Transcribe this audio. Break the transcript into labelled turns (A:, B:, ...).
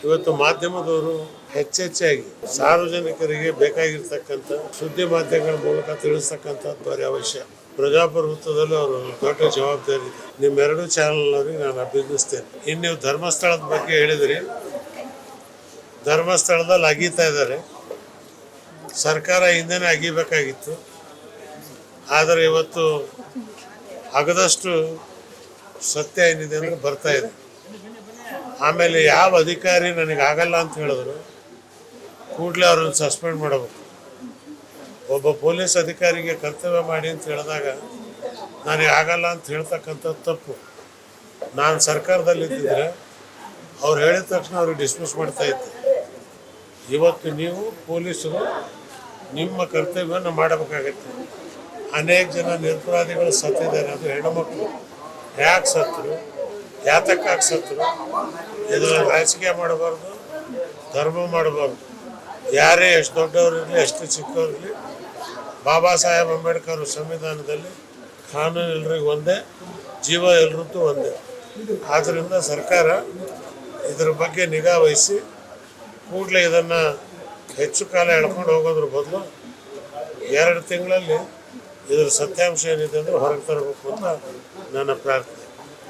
A: ಇವತ್ತು ಮಾಧ್ಯಮದವರು ಹೆಚ್ಚೆಚ್ಚಾಗಿ ಸಾರ್ವಜನಿಕರಿಗೆ ಬೇಕಾಗಿರ್ತಕ್ಕಂಥ ಸುದ್ದಿ ಮಾಧ್ಯಮಗಳ ಮೂಲಕ ತಿಳಿಸ್ತಕ್ಕಂಥದ್ದು ಭಾರಿ ಅವಶ್ಯ. ಪ್ರಜಾಪ್ರಭುತ್ವದಲ್ಲಿ ಅವರು ದೊಡ್ಡ ಜವಾಬ್ದಾರಿ ಇದೆ. ನಿಮ್ಮೆರಡು ಚಾನೆಲ್ನವರಿಗೆ ನಾನು ಅಭಿನಂದಿಸ್ತೇನೆ. ಇನ್ನು ನೀವು ಧರ್ಮಸ್ಥಳದ ಬಗ್ಗೆ ಹೇಳಿದ್ರಿ, ಧರ್ಮಸ್ಥಳದಲ್ಲಿ ಅಗೀತಾ ಇದ್ದಾರೆ. ಸರ್ಕಾರ ಹಿಂದೆನೇ ಅಗಿಬೇಕಾಗಿತ್ತು, ಆದರೆ ಇವತ್ತು ಅಗದಷ್ಟು ಸತ್ಯ ಏನಿದೆ ಅಂದರೆ ಬರ್ತಾ ಇದೆ. ಆಮೇಲೆ ಯಾವ ಅಧಿಕಾರಿ ನನಗೆ ಆಗಲ್ಲ ಅಂತ ಹೇಳಿದ್ರು ಕೂಡಲೇ ಅವ್ರನ್ನ ಸಸ್ಪೆಂಡ್ ಮಾಡಬೇಕು. ಒಬ್ಬ ಪೊಲೀಸ್ ಅಧಿಕಾರಿಗೆ ಕರ್ತವ್ಯ ಮಾಡಿ ಅಂತ ಹೇಳಿದಾಗ ನನಗೆ ಆಗಲ್ಲ ಅಂತ ಹೇಳ್ತಕ್ಕಂಥದ್ದು ತಪ್ಪು. ನಾನು ಸರ್ಕಾರದಲ್ಲಿದ್ದರೆ ಅವ್ರು ಹೇಳಿದ ತಕ್ಷಣ ಅವ್ರಿಗೆ ಡಿಸ್ಮಿಸ್ ಮಾಡ್ತಾ ಇದ್ದೆ. ಇವತ್ತು ನೀವು ಪೊಲೀಸರು ನಿಮ್ಮ ಕರ್ತವ್ಯವನ್ನು ಮಾಡಬೇಕಾಗತ್ತೆ. ಅನೇಕ ಜನ ನಿರಪರಾಧಿಗಳು ಸತ್ತಿದ್ದಾರೆ, ಅದು ಹೆಣ್ಣುಮಕ್ಕಳು. ಯಾಕೆ ಸತ್ತರು, ಯಾತಕ್ಕಾಗಿ ಸತ್ತರು, ಇದನ್ನು ರಾಜಕೀಯ ಮಾಡಬಾರ್ದು, ಧರ್ಮ ಮಾಡಬಾರ್ದು. ಯಾರೇ ಎಷ್ಟು ದೊಡ್ಡವರಿರಲಿ ಎಷ್ಟು ಚಿಕ್ಕವರಿರಲಿ, ಬಾಬಾ ಸಾಹೇಬ್ ಅಂಬೇಡ್ಕರ್ ಸಂವಿಧಾನದಲ್ಲಿ ಕಾನೂನು ಎಲ್ರಿಗೂ ಒಂದೇ, ಜೀವ ಎಲ್ರದ್ದು ಒಂದೇ. ಆದ್ದರಿಂದ ಸರ್ಕಾರ ಇದರ ಬಗ್ಗೆ ನಿಗಾ ವಹಿಸಿ ಕೂಡಲೇ ಇದನ್ನು ಹೆಚ್ಚು ಕಾಲ ಎಳ್ಕೊಂಡು ಹೋಗೋದ್ರ ಬದಲು 2 ತಿಂಗಳಲ್ಲಿ ಇದರ ಸತ್ಯಾಂಶ ಏನಿದೆ ಅಂದರೆ ಹೊರಗೆ ತರಬೇಕು ಅಂತ ನನ್ನ ಪ್ರಾರ್ಥನೆ.